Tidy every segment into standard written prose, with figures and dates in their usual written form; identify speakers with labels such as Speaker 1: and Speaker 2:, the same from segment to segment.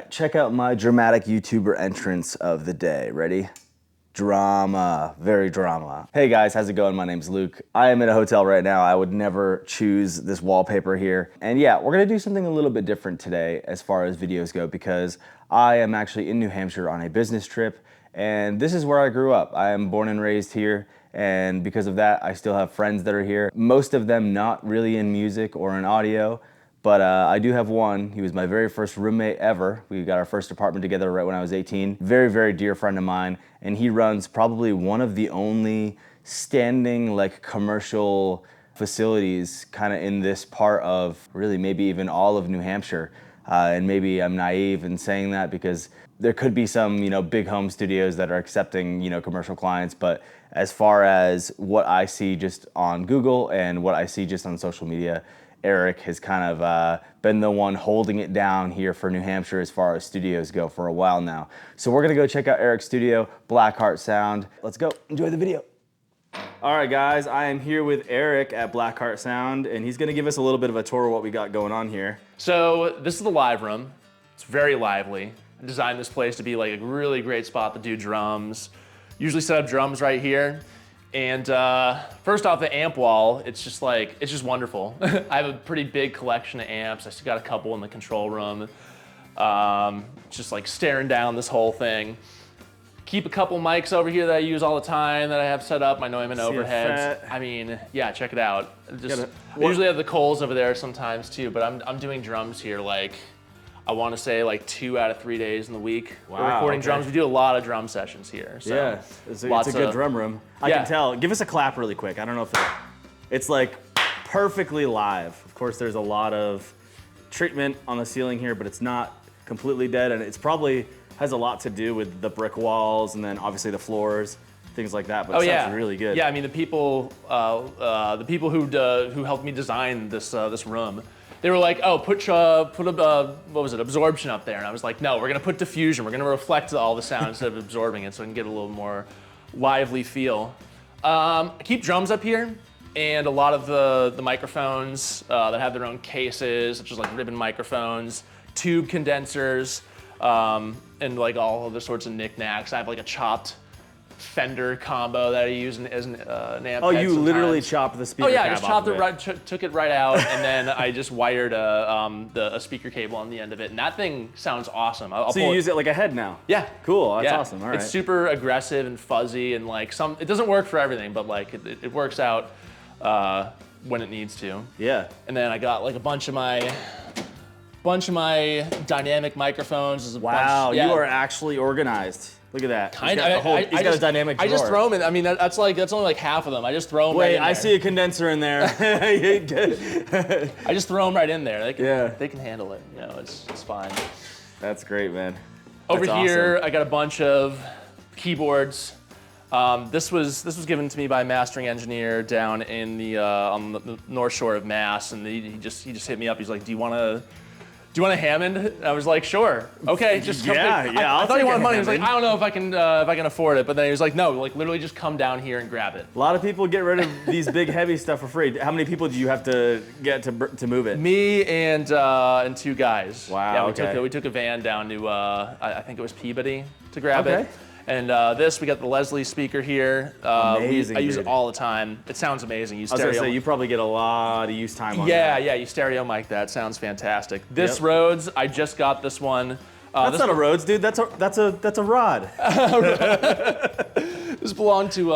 Speaker 1: right, check out my dramatic YouTuber entrance of the day. Ready? Drama, very drama. Hey guys, how's it going? My name's Luke. I am in a hotel right now. I would never choose this wallpaper here. And yeah, we're gonna do something a little bit different today as far as videos go because I am actually in New Hampshire on a business trip and this is where I grew up. I am born and raised here, and because of that, I still have friends that are here. Most of them not really in music or in audio, but I do have one. He was my very first roommate ever. We got our first apartment together right when I was 18. Very, very dear friend of mine, and he runs probably one of the only standing like commercial facilities kind of in this part of really maybe even all of New Hampshire. And maybe I'm naive in saying that because there could be some, big home studios that are accepting, commercial clients. But as far as what I see just on Google and what I see just on social media, Eric has kind of been the one holding it down here for New Hampshire as far as studios go for a while now. So we're gonna go check out Eric's studio, Blackheart Sound. Let's go, enjoy the video. All right guys, I am here with Eric at Blackheart Sound, and he's gonna give us a little bit of a tour of what we got going on here.
Speaker 2: So this is the live room. It's very lively. I designed this place to be like a really great spot to do drums. Usually set up drums right here. And first off, the amp wall, it's just wonderful. I have a pretty big collection of amps. I still got a couple in the control room. Just like staring down this whole thing. Keep a couple mics over here that I use all the time that I have set up, my Neumann overheads. I mean, yeah, check it out. I usually have the Coles over there sometimes too, but I'm doing drums here like, I want to say like 2 out of 3 days in the week.
Speaker 1: Wow,
Speaker 2: we're recording drums. We do a lot of drum sessions here. So
Speaker 1: yeah, it's a good drum room. I can tell. Give us a clap really quick. I don't know if it's like perfectly live. Of course, there's a lot of treatment on the ceiling here, but it's not completely dead, and it's probably has a lot to do with the brick walls and then obviously the floors, things like that. But it sounds really good.
Speaker 2: Yeah, I mean the people who helped me design this room. They were like, oh, put absorption up there. And I was like, no, we're gonna put diffusion. We're gonna reflect all the sound instead of absorbing it so I can get a little more lively feel. I keep drums up here and a lot of the microphones that have their own cases, such as like ribbon microphones, tube condensers, and like all other sorts of knickknacks. I have like a chopped Fender combo that I use as an amp.
Speaker 1: Oh, you
Speaker 2: sometimes.
Speaker 1: Literally chopped the speaker cable?
Speaker 2: Oh yeah, I just chopped it right, took it right out, and then I just wired a speaker cable on the end of it, and that thing sounds awesome.
Speaker 1: So you use it like a head now?
Speaker 2: Yeah.
Speaker 1: Cool, that's awesome, all right.
Speaker 2: It's super aggressive and fuzzy, and like it doesn't work for everything, but like it works out when it needs to.
Speaker 1: Yeah.
Speaker 2: And then I got like a bunch of my dynamic microphones.
Speaker 1: Wow, you are actually organized. Look at that.
Speaker 2: He's got
Speaker 1: a dynamic drawer.
Speaker 2: I just throw them in. I mean, that's only like half of them. I just throw them
Speaker 1: right in
Speaker 2: there.
Speaker 1: I see a condenser in there.
Speaker 2: I just throw them right in there. They can handle it. It's fine.
Speaker 1: That's great, man.
Speaker 2: Over here, I got a bunch of keyboards. This was given to me by a mastering engineer down in on the North Shore of Mass, and he just hit me up. He's like, Do you want a Hammond? And I was like, sure. Okay, just come. I thought he wanted money. He was like, I don't know if I can afford it. But then he was like, no, like literally just come down here and grab it.
Speaker 1: A lot of people get rid of these big heavy stuff for free. How many people do you have to get to move it?
Speaker 2: Me and 2 guys.
Speaker 1: Wow.
Speaker 2: Yeah, we took a van down to I think it was Peabody to grab it. And we got the Leslie speaker here.
Speaker 1: Amazing,
Speaker 2: I use it all the time. It sounds amazing.
Speaker 1: I was gonna say, you probably get a lot of use time on that.
Speaker 2: Yeah, you stereo mic that. Sounds fantastic. This Rhodes, I just got this one.
Speaker 1: That's not a Rhodes, dude. That's a rod.
Speaker 2: This belonged to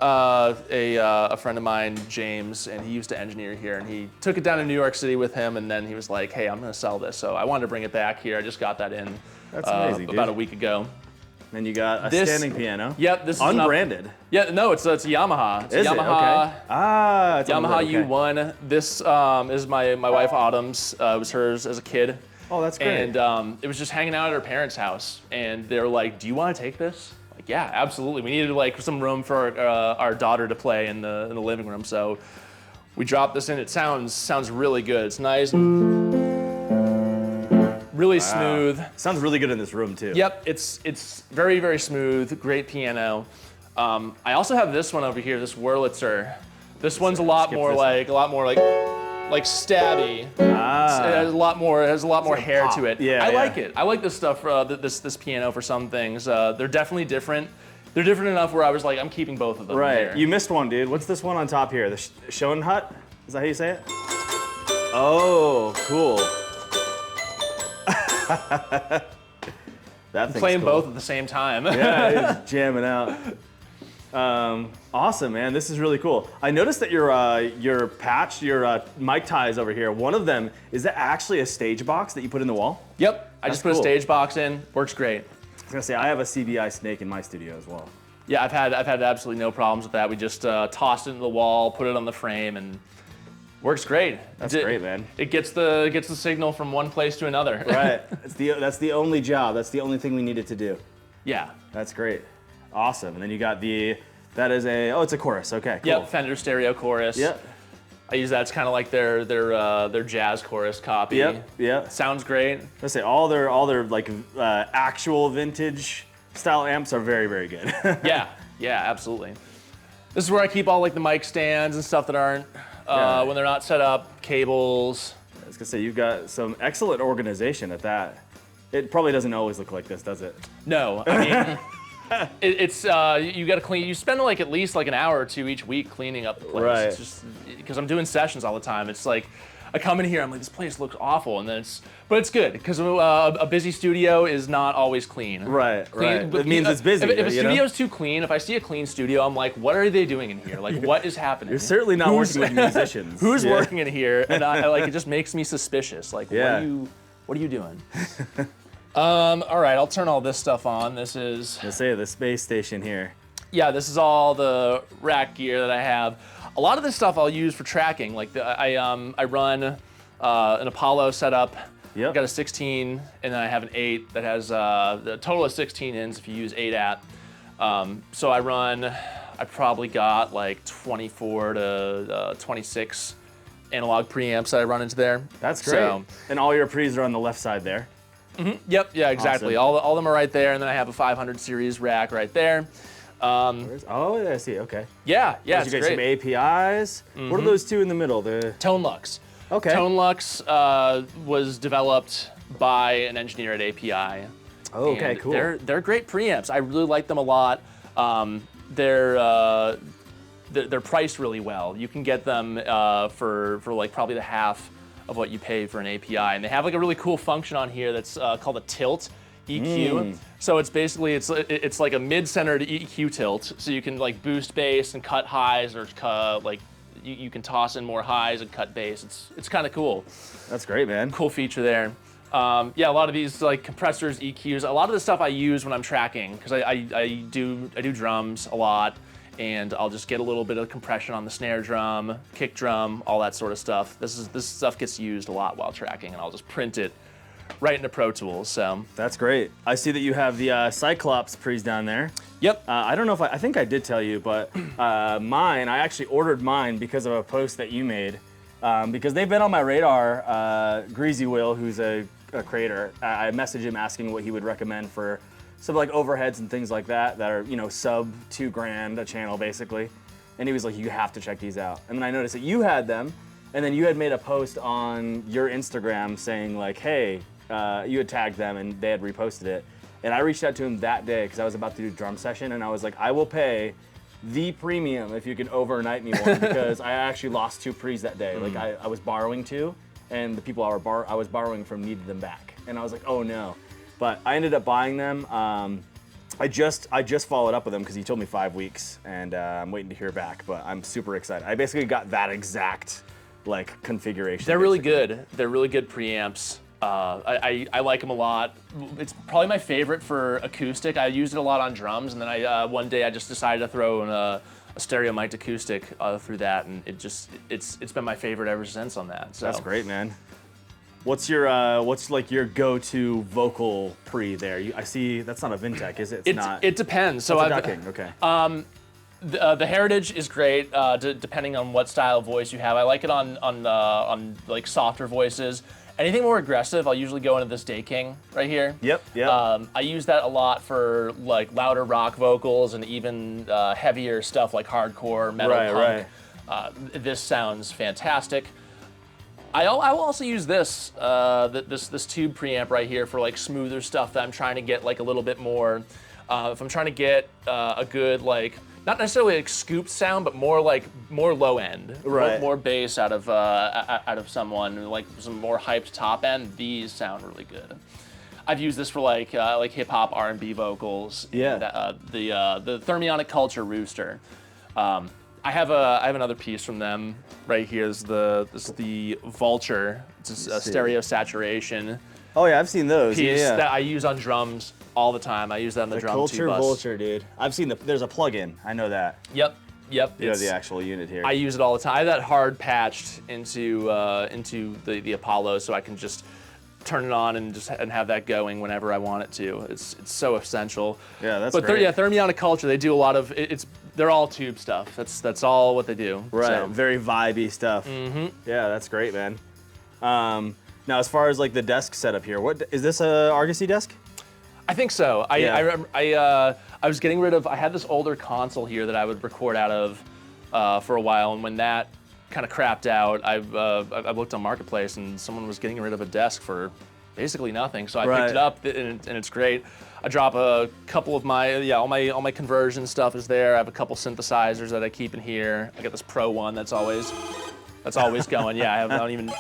Speaker 2: a friend of mine, James, and he used to engineer here, and he took it down to New York City with him, and then he was like, hey, I'm gonna sell this. So I wanted to bring it back here. I just got that in about a week ago.
Speaker 1: Then you got a standing piano.
Speaker 2: Yep, this is
Speaker 1: unbranded.
Speaker 2: No, it's a Yamaha.
Speaker 1: Is it? Okay.
Speaker 2: It's Yamaha U1. This is my wife Autumn's. It was hers as a kid.
Speaker 1: Oh, that's great.
Speaker 2: And it was just hanging out at her parents' house, and they were like, "Do you want to take this?" Like, yeah, absolutely. We needed like some room for our daughter to play in the living room, so we dropped this in. It sounds really good. It's nice. Really smooth.
Speaker 1: Sounds really good in this room too.
Speaker 2: Yep, it's very, very smooth, great piano. I also have this one over here, this Wurlitzer. This one's a lot more like like stabby. It has a lot more. It has a lot more hair
Speaker 1: pop.
Speaker 2: to it.
Speaker 1: Yeah,
Speaker 2: I like it. I like this stuff. This piano for some things. They're definitely different. They're different enough where I was like, I'm keeping both of them.
Speaker 1: Right.
Speaker 2: Here.
Speaker 1: You missed one, dude. What's this one on top here? The Schoenhut? Is that how you say it? Oh, cool. That thing's
Speaker 2: Playing
Speaker 1: cool.
Speaker 2: both at the same time.
Speaker 1: Yeah, it's jamming out. Awesome, man. This is really cool. I noticed that your patch, your mic ties over here, one of them, is that actually a stage box that you put in the wall?
Speaker 2: Yep. I just put a stage box in. Works great.
Speaker 1: I was gonna say, I have a CBI snake in my studio as well.
Speaker 2: Yeah, I've had absolutely no problems with that. We just tossed it into the wall, put it on the frame, and works great.
Speaker 1: That's great, man.
Speaker 2: It gets the signal from one place to another.
Speaker 1: Right. That's the only job. That's the only thing we needed to do.
Speaker 2: Yeah.
Speaker 1: That's great. Awesome. And then you got it's a chorus. Okay, cool.
Speaker 2: Yep, Fender stereo chorus.
Speaker 1: Yep.
Speaker 2: I use that. It's kind of like their jazz chorus copy.
Speaker 1: Yep.
Speaker 2: Sounds great.
Speaker 1: Let's say all their like actual vintage style amps are very, very good.
Speaker 2: Yeah, absolutely. This is where I keep all like the mic stands and stuff that aren't when they're not set up, cables.
Speaker 1: I was gonna say, you've got some excellent organization at that. It probably doesn't always look like this, does it?
Speaker 2: No, I mean, it's you got to clean. You spend like at least like an hour or two each week cleaning up the place.
Speaker 1: Right.
Speaker 2: It's just because I'm doing sessions all the time. It's like I come in here, I'm like, this place looks awful, and then but it's good because a busy studio is not always clean.
Speaker 1: Right.
Speaker 2: Clean,
Speaker 1: It means it's busy.
Speaker 2: If a studio's too clean, if I see a clean studio, I'm like, what are they doing in here? Like, what is happening?
Speaker 1: You're certainly not working with musicians.
Speaker 2: Who's working in here? And I like it just makes me suspicious. Like, what are you doing? All right, I'll turn all this stuff on. This is
Speaker 1: Let's say the space station here.
Speaker 2: Yeah, this is all the rack gear that I have. A lot of this stuff I'll use for tracking. Like I run an Apollo setup.
Speaker 1: Yep.
Speaker 2: I've got a 16, and then I have an 8 that has the total of 16 ins if you use 8 at. So I probably got like 24 to 26 analog preamps that I run into there.
Speaker 1: That's great.
Speaker 2: So,
Speaker 1: and all your pre's are on the left side there.
Speaker 2: Yep, yeah, exactly.
Speaker 1: Awesome.
Speaker 2: All of them are right there, and then I have a 500 series rack right there.
Speaker 1: Oh, I see. Okay.
Speaker 2: Yeah,
Speaker 1: You
Speaker 2: it's
Speaker 1: got
Speaker 2: great.
Speaker 1: some APIs. What are those two in the middle?
Speaker 2: Tone Lux.
Speaker 1: Okay.
Speaker 2: Tone Lux was developed by an engineer at API.
Speaker 1: Oh, okay,
Speaker 2: and
Speaker 1: cool.
Speaker 2: They're great preamps. I really like them a lot. They're priced really well. You can get them for like probably the half of what you pay for an API, and they have like a really cool function on here that's called a tilt EQ. So it's basically it's like a mid-centered EQ tilt, so you can like boost bass and cut highs, or like you can toss in more highs and cut bass. It's kind of cool.
Speaker 1: That's great, man.
Speaker 2: Cool feature there. Yeah, a lot of these like compressors, EQs, a lot of the stuff I use when I'm tracking, because I do drums a lot, and I'll just get a little bit of compression on the snare drum, kick drum, all that sort of stuff. This stuff gets used a lot while tracking, and I'll just print it right into Pro Tools. So
Speaker 1: That's great. I see that you have the Cyclops pre's down there.
Speaker 2: yep.
Speaker 1: I don't know if I think I did tell you, but mine, I actually ordered mine because of a post that you made. Because they've been on my radar. Greasy Will, who's a creator, I messaged him asking what he would recommend for some like overheads and things like that are, sub $2,000 a channel basically. And he was like, you have to check these out. And then I noticed that you had them, and then you had made a post on your Instagram saying like, hey, you had tagged them and they had reposted it. And I reached out to him that day because I was about to do a drum session, and I was like, I will pay the premium if you can overnight me one, because I actually lost 2 pre's that day. Like I was borrowing 2, and the people I was borrowing from needed them back. And I was like, oh no. But I ended up buying them. I just followed up with him because he told me 5 weeks, and I'm waiting to hear back, but I'm super excited. I basically got that exact like configuration.
Speaker 2: They're really good. They're really good preamps. I like them a lot. It's probably my favorite for acoustic. I used it a lot on drums, and then one day I just decided to throw in a stereo mic'd acoustic through that, and it's been my favorite ever since on that. So
Speaker 1: That's great, man. What's like your go-to vocal pre there? I see that's not a Vintech, is it? It's not.
Speaker 2: It depends. So
Speaker 1: That's a ducking. Okay.
Speaker 2: The Heritage is great, depending on what style of voice you have. I like it on like softer voices. Anything more aggressive, I'll usually go into this Day King right here.
Speaker 1: Yep.
Speaker 2: I use that a lot for like louder rock vocals and even heavier stuff like hardcore, metal, punk.
Speaker 1: Right.
Speaker 2: This sounds fantastic. I will also use this this tube preamp right here for like smoother stuff that I'm trying to get like a little bit more. If I'm trying to get a good like not necessarily like scoop sound, but more low end,
Speaker 1: Right.
Speaker 2: more bass out of someone, like some more hyped top end. These sound really good. I've used this for like hip hop R&B vocals.
Speaker 1: Yeah.
Speaker 2: And, the Thermionic Culture Rooster. I have another piece from them right here. This is the Vulture. It's a stereo saturation
Speaker 1: Oh yeah, I've seen those.
Speaker 2: piece
Speaker 1: Yeah.
Speaker 2: that I use on drums all the time. I use that on the drum
Speaker 1: Culture
Speaker 2: tube bus.
Speaker 1: Vulture, dude. I've seen there's a plug-in. I know that.
Speaker 2: Yep.
Speaker 1: You know
Speaker 2: it's-
Speaker 1: the actual unit here.
Speaker 2: I use it all the time. I have that hard patched into the Apollo, so I can just turn it on and have that going whenever I want it to. It's so essential.
Speaker 1: Yeah, that's
Speaker 2: but
Speaker 1: great.
Speaker 2: Thermionic Culture, they do a lot of they're all tube stuff. That's all what they do.
Speaker 1: Right,
Speaker 2: So.
Speaker 1: very vibey stuff. Mm-hmm. Yeah, that's great, man. Now, as far as like the desk setup here, what is this a Argosy desk?
Speaker 2: I think so.
Speaker 1: Yeah.
Speaker 2: I remember I was getting rid of. I had this older console here that I would record out of for a while, and when that kind of crapped out, I looked on Marketplace, and someone was getting rid of a desk for basically nothing. So I picked it up, and it's great. I drop a couple of all my conversion stuff is there. I have a couple synthesizers that I keep in here. I got this Pro one that's always going. Yeah, I don't even.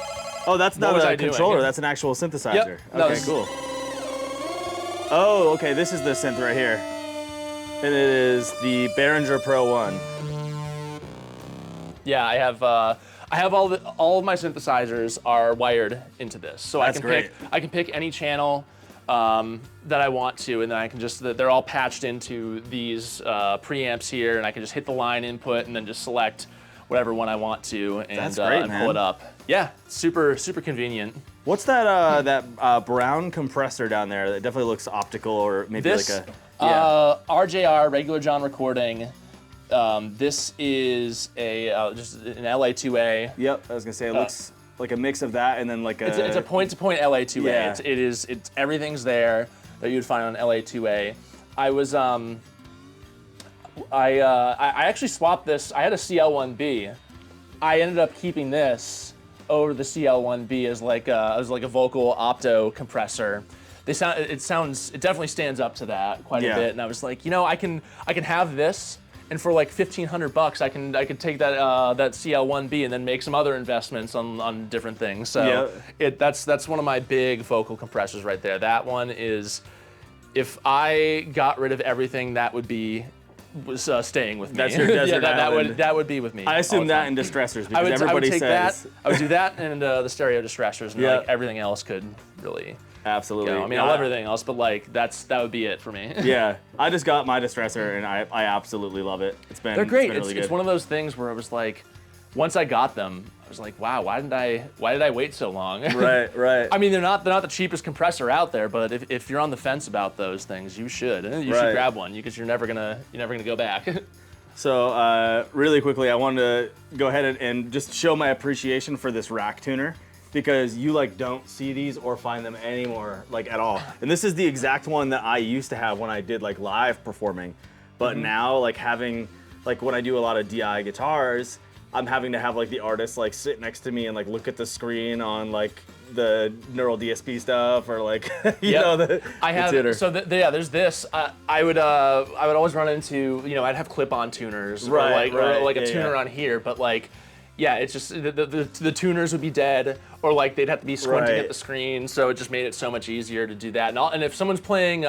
Speaker 1: Oh, that's
Speaker 2: What
Speaker 1: not
Speaker 2: was
Speaker 1: a
Speaker 2: I doing?
Speaker 1: controller. That's an actual synthesizer.
Speaker 2: Yep. No,
Speaker 1: Okay,
Speaker 2: this-
Speaker 1: cool. Oh, okay. This is the synth right here, and it is the Behringer Pro 1.
Speaker 2: Yeah, I have all of my synthesizers are wired into this, so
Speaker 1: That's
Speaker 2: I can pick any channel that I want to, and then I can they're all patched into these preamps here, and I can just hit the line input and then just select whatever one I want to and,
Speaker 1: That's great,
Speaker 2: and
Speaker 1: man.
Speaker 2: pull it up. Yeah, super convenient.
Speaker 1: What's that brown compressor down there? That definitely looks optical, or maybe
Speaker 2: This
Speaker 1: like a
Speaker 2: RJR regular John recording. This is just an LA2A.
Speaker 1: Yep, I was gonna say it looks like a mix of that and then like a.
Speaker 2: It's a point-to-point LA2A.
Speaker 1: Yeah.
Speaker 2: It's everything's there that you'd find on LA2A. I was I actually swapped this. I had a CL1B. I ended up keeping this over the CL1B as like a vocal opto compressor. It definitely stands up to that quite a bit. And I was like, I can have this. And for like $1,500, I can take that CL1B and then make some other investments on different things. So that's one of my big vocal compressors right there. That one is, if I got rid of everything, that would be staying with me.
Speaker 1: That's your desert island.
Speaker 2: that would be with me.
Speaker 1: I assume
Speaker 2: all the
Speaker 1: that
Speaker 2: time.
Speaker 1: in distressors because
Speaker 2: I would
Speaker 1: everybody
Speaker 2: take
Speaker 1: says.
Speaker 2: that. I would do that and the stereo distressors, and
Speaker 1: Yeah.
Speaker 2: like everything else could really.
Speaker 1: Absolutely.
Speaker 2: I mean, I love everything else, but like that would be it for me.
Speaker 1: Yeah, I just got my distressor and I absolutely love it.
Speaker 2: They're great.
Speaker 1: It's been really
Speaker 2: It's
Speaker 1: good.
Speaker 2: one of those things where I was like, once I got them, I was like, wow, why did I wait so long?
Speaker 1: Right.
Speaker 2: I mean, they're not the cheapest compressor out there, but if you're on the fence about those things, you should should grab one because you're never gonna go back.
Speaker 1: So really quickly, I wanted to go ahead and just show my appreciation for this rack tuner because you like don't see these or find them anymore like at all. And this is the exact one that I used to have when I did like live performing, but now like having like when I do a lot of DI guitars, I'm having to have like the artist like sit next to me and like look at the screen on like the neural DSP stuff or like you know the tuner.
Speaker 2: So there's this. I would always run into I'd have clip-on tuners or like a tuner on here, but like it's just the tuners would be dead or like they'd have to be squinting at the screen, so it just made it so much easier to do that. And if someone's playing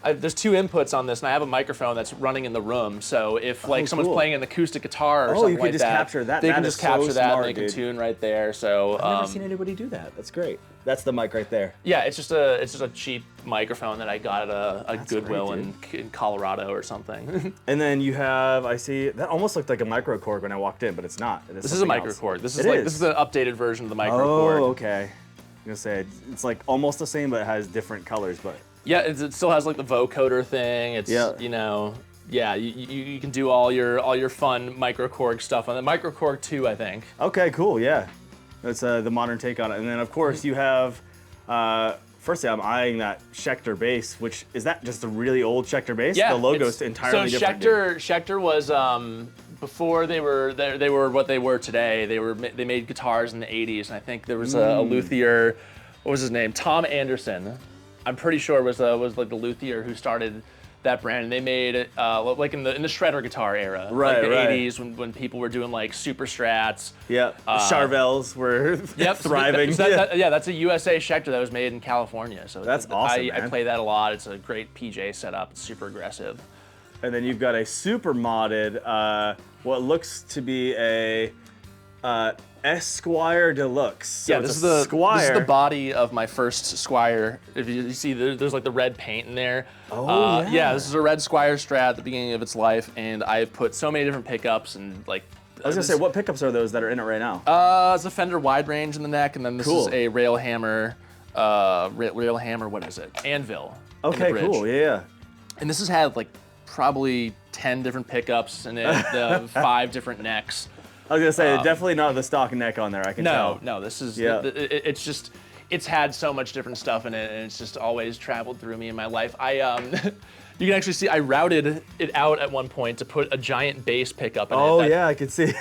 Speaker 2: there's two inputs on this, and I have a microphone that's running in the room. So if like someone's playing an acoustic guitar or something
Speaker 1: you can
Speaker 2: like
Speaker 1: just capture that.
Speaker 2: they
Speaker 1: That
Speaker 2: can
Speaker 1: is
Speaker 2: just capture
Speaker 1: so
Speaker 2: that
Speaker 1: smart,
Speaker 2: and they can
Speaker 1: dude.
Speaker 2: tune right there. So
Speaker 1: I've never seen anybody do that. That's great. That's the mic right there.
Speaker 2: yeah, it's just a cheap microphone that I got at a Goodwill
Speaker 1: great,
Speaker 2: in Colorado or something.
Speaker 1: And then you have, I see, that almost looked like a micro cord when I walked in, but it's not. It is
Speaker 2: This is a
Speaker 1: something
Speaker 2: micro
Speaker 1: else.
Speaker 2: cord. This
Speaker 1: It
Speaker 2: is an updated version of the micro cord.
Speaker 1: Oh, okay. I'm gonna say it's like almost the same, but it has different colors. But
Speaker 2: Yeah, it still has like the vocoder thing. It's you can do all your fun micro Korg stuff on the micro Korg 2, I think.
Speaker 1: okay, cool. Yeah, that's the modern take on it. And then of course you have. Firstly, I'm eyeing that Schecter bass, which is that just a really old Schecter bass?
Speaker 2: Yeah,
Speaker 1: the logo's
Speaker 2: it's-
Speaker 1: entirely
Speaker 2: so
Speaker 1: different. dude.
Speaker 2: Schecter was before they were what they were today. They made guitars in the 80s, and I think there was a luthier, what was his name? Tom Anderson. I'm pretty sure was like the luthier who started that brand, and they made it like in the shredder guitar era,
Speaker 1: right,
Speaker 2: like the
Speaker 1: right.
Speaker 2: 80s when people were doing like super strats.
Speaker 1: Yeah, Charvels were thriving.
Speaker 2: That's a USA Schecter that was made in California. So
Speaker 1: that's awesome,
Speaker 2: I
Speaker 1: man.
Speaker 2: play that a lot. It's a great PJ setup. It's super aggressive.
Speaker 1: And then you've got a super modded, what looks to be a Esquire Deluxe. So
Speaker 2: Yeah,
Speaker 1: it's
Speaker 2: this is
Speaker 1: a Squire.
Speaker 2: This is the body of my first Squire. If you see, there's like the red paint in there.
Speaker 1: Oh,
Speaker 2: yeah. This is a red Squire Strat at the beginning of its life, and I've put so many different pickups and like.
Speaker 1: I was gonna say, what pickups are those that are in it right now?
Speaker 2: It's a Fender wide range in the neck, and then this is a rail hammer. What is it? Anvil.
Speaker 1: Okay, cool. Yeah.
Speaker 2: And this has had like probably 10 different pickups in it, 5 different necks.
Speaker 1: I was gonna say, definitely not the stock neck on there. I can tell.
Speaker 2: No, this is.
Speaker 1: Yeah.
Speaker 2: It's just. It's had so much different stuff in it, and it's just always traveled through me in my life. You can actually see I routed it out at one point to put a giant bass pickup in it.
Speaker 1: Oh yeah, I could see.
Speaker 2: It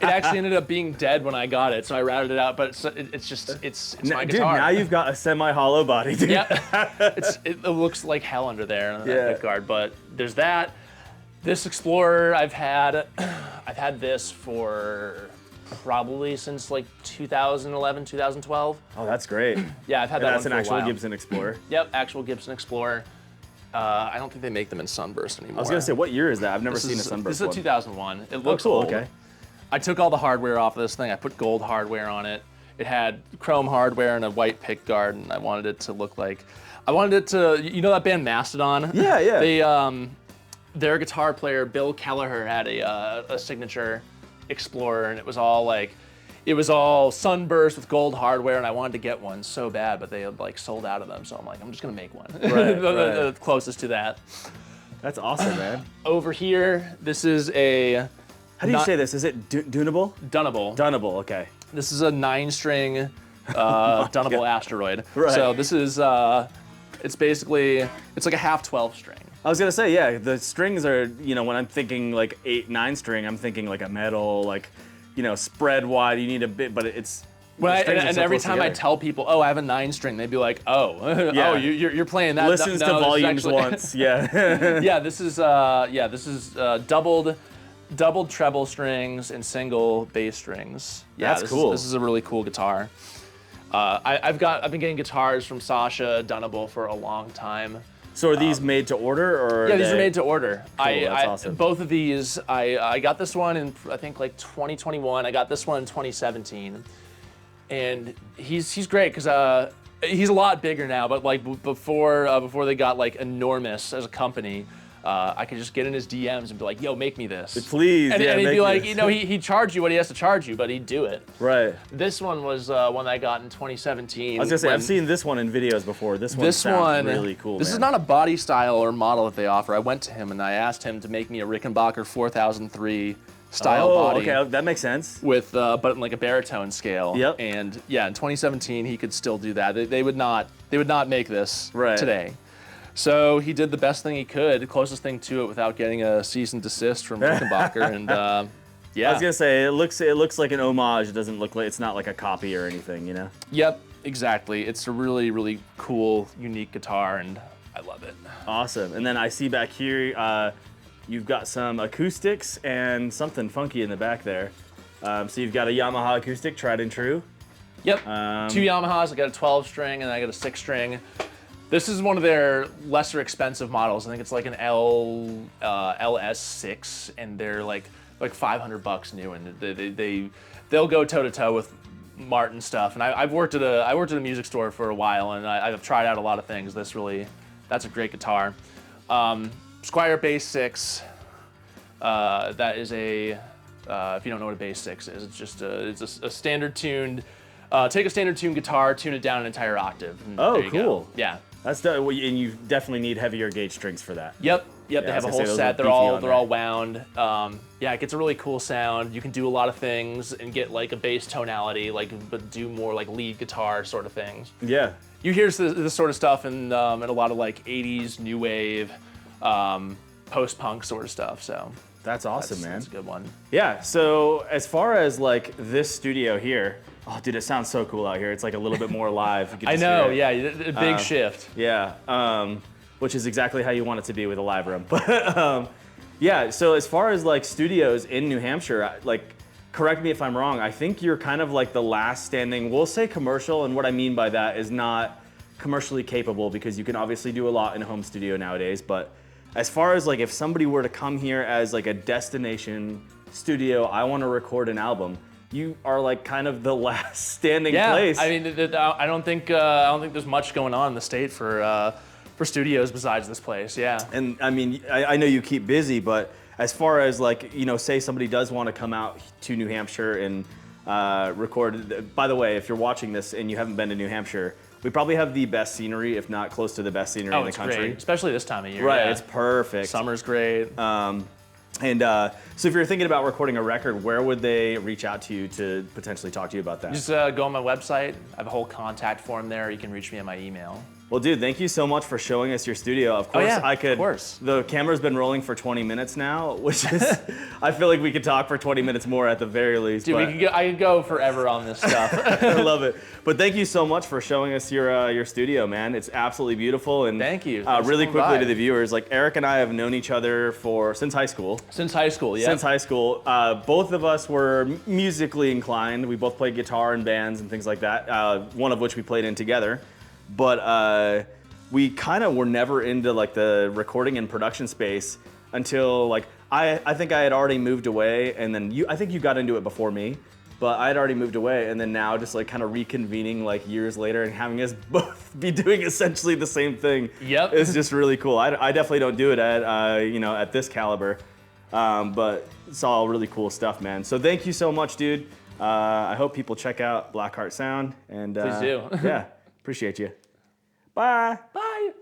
Speaker 2: actually ended up being dead when I got it, so I routed it out. But it's my guitar.
Speaker 1: Dude, now you've got a semi-hollow body, dude.
Speaker 2: Yeah, it looks like hell under there on that pickguard. But there's that. This Explorer I've had this for probably since like 2011, 2012.
Speaker 1: Oh, that's great.
Speaker 2: Yeah, I've had that
Speaker 1: That's
Speaker 2: one
Speaker 1: an
Speaker 2: for a
Speaker 1: actual
Speaker 2: while.
Speaker 1: Gibson Explorer.
Speaker 2: Yep, actual Gibson Explorer. I don't think they make them in Sunburst anymore.
Speaker 1: I was gonna say, what year is that? I've never seen a Sunburst
Speaker 2: This is a 2001. It looks
Speaker 1: cool,
Speaker 2: old.
Speaker 1: okay.
Speaker 2: I took all the hardware off of this thing. I put gold hardware on it. It had chrome hardware and a white pick guard, and I wanted it to look like, you know that band Mastodon?
Speaker 1: Yeah, yeah.
Speaker 2: They, their guitar player, Bill Kelleher, had a signature Explorer, and it was all sunburst with gold hardware, and I wanted to get one so bad, but they had like sold out of them, so I'm like, I'm just gonna make one.
Speaker 1: Right,
Speaker 2: the closest to that.
Speaker 1: That's awesome, man.
Speaker 2: Over here, this is a...
Speaker 1: How do you say this? Is it Dunable?
Speaker 2: Dunnable.
Speaker 1: Dunnable, okay.
Speaker 2: This is a 9-string Dunnable Asteroid.
Speaker 1: Right.
Speaker 2: So this is, it's like a half 12 string.
Speaker 1: I was gonna say, yeah, the strings are, when I'm thinking like 8, 9 string, I'm thinking like a metal, like, spread wide, you need a bit, but it's...
Speaker 2: And every time I tell people, oh, I have a 9-string, they'd be like, oh,
Speaker 1: Yeah.
Speaker 2: oh, you're playing that.
Speaker 1: Listens to volumes once, yeah.
Speaker 2: Yeah, this is doubled treble strings and single bass strings. Yeah,
Speaker 1: That's cool.
Speaker 2: This is a really cool guitar. I've been getting guitars from Sasha Dunnable for a long time.
Speaker 1: So are these made to order, or?
Speaker 2: Yeah, these are made to order.
Speaker 1: That's awesome.
Speaker 2: Both of these, I got this one in, I think, like 2021. I got this one in 2017. And he's great because he's a lot bigger now, but like before they got like enormous as a company, I could just get in his DMs and be like, yo, make me this.
Speaker 1: Please,
Speaker 2: and
Speaker 1: yeah,
Speaker 2: he'd
Speaker 1: make
Speaker 2: be like,
Speaker 1: this.
Speaker 2: he'd charge you what he has to charge you, but he'd do it.
Speaker 1: Right.
Speaker 2: This one was one that I got in 2017.
Speaker 1: I was gonna say, I've seen this one in videos before. This one sounds really cool,
Speaker 2: This
Speaker 1: man.
Speaker 2: is not a body style or model that they offer. I went to him and I asked him to make me a Rickenbacker 4003 style body.
Speaker 1: Okay, that makes sense.
Speaker 2: With but in like a baritone scale.
Speaker 1: Yep.
Speaker 2: And yeah, in 2017 he could still do that. They would not make this today. So he did the best thing he could, the closest thing to it, without getting a cease and desist from Rickenbacker. And yeah.
Speaker 1: I was gonna say, it looks like an homage. It doesn't look like, it's not like a copy or anything,
Speaker 2: Yep, exactly. It's a really, really cool, unique guitar, and I love it.
Speaker 1: Awesome. And then I see back here, you've got some acoustics and something funky in the back there. So you've got a Yamaha acoustic, tried and true.
Speaker 2: Yep. 2 Yamahas. I got a 12 string and I got a 6 string. This is one of their lesser expensive models. I think it's like an LS6, and they're like $500 new, and they'll go toe to toe with Martin stuff. And I worked at a music store for a while, and I've tried out a lot of things. That's a great guitar. Squire Bass 6. That is if you don't know what a Bass 6 is, it's just a standard tuned. Take a standard tuned guitar, tune it down an entire octave.
Speaker 1: Oh,
Speaker 2: there you
Speaker 1: cool.
Speaker 2: Go. Yeah.
Speaker 1: And you definitely need heavier gauge strings for that.
Speaker 2: Yep. They have a whole set. They're all wound. Yeah, it gets a really cool sound. You can do a lot of things and get like a bass tonality, but do more like lead guitar sort of things.
Speaker 1: Yeah.
Speaker 2: You hear this sort of stuff in a lot of like 80s new wave, post-punk sort of stuff. So
Speaker 1: That's awesome, man.
Speaker 2: That's a good one.
Speaker 1: Yeah, so as far as like this studio here, oh dude, it sounds so cool out here. It's like a little bit more live. You can
Speaker 2: I
Speaker 1: just
Speaker 2: know,
Speaker 1: hear it.
Speaker 2: yeah, a big shift.
Speaker 1: Yeah, which is exactly how you want it to be with a live room. But yeah, so as far as like studios in New Hampshire, like, correct me if I'm wrong, I think you're kind of like the last standing, we'll say commercial, and what I mean by that is not commercially capable, because you can obviously do a lot in a home studio nowadays, but as far as like if somebody were to come here as like a destination studio, I want to record an album, you are like kind of the last standing place.
Speaker 2: I mean, I don't think there's much going on in the state for studios besides this place. Yeah.
Speaker 1: And I mean, I know you keep busy, but as far as like, you know, say somebody does want to come out to New Hampshire and record. By the way, if you're watching this and you haven't been to New Hampshire, we probably have the best scenery, if not close to the best scenery in the country.
Speaker 2: Great. Especially this time of year.
Speaker 1: Right,
Speaker 2: yeah.
Speaker 1: it's perfect.
Speaker 2: Summer's great.
Speaker 1: So if you're thinking about recording a record, where would they reach out to you to potentially talk to you about that?
Speaker 2: Just go on my website. I have a whole contact form there. You can reach me at my email.
Speaker 1: Well, dude, thank you so much for showing us your studio. Of course, I could.
Speaker 2: Of course.
Speaker 1: The camera's been rolling for 20 minutes now, which is, I feel like we could talk for 20 minutes more at the very least.
Speaker 2: Dude, I could go forever on this stuff.
Speaker 1: I love it. But thank you so much for showing us your studio, man. It's absolutely beautiful. And
Speaker 2: thank you.
Speaker 1: Really quickly to the viewers, like Eric and I have known each other since high school.
Speaker 2: Since high school, yeah.
Speaker 1: Since high school. Both of us were musically inclined. We both played guitar in bands and things like that, one of which we played in together. But we kind of were never into like the recording and production space until like, I think I had already moved away, and then I think you got into it before me, but I had already moved away, and then now just like kind of reconvening like years later and having us both be doing essentially the same thing.
Speaker 2: Yep.
Speaker 1: It's just really cool. I definitely don't do it at, you know, at this caliber, but it's all really cool stuff, man. So thank you so much, dude. I hope people check out Blackheart Sound, and
Speaker 2: Please do.
Speaker 1: Yeah, appreciate you. Bye.
Speaker 2: Bye.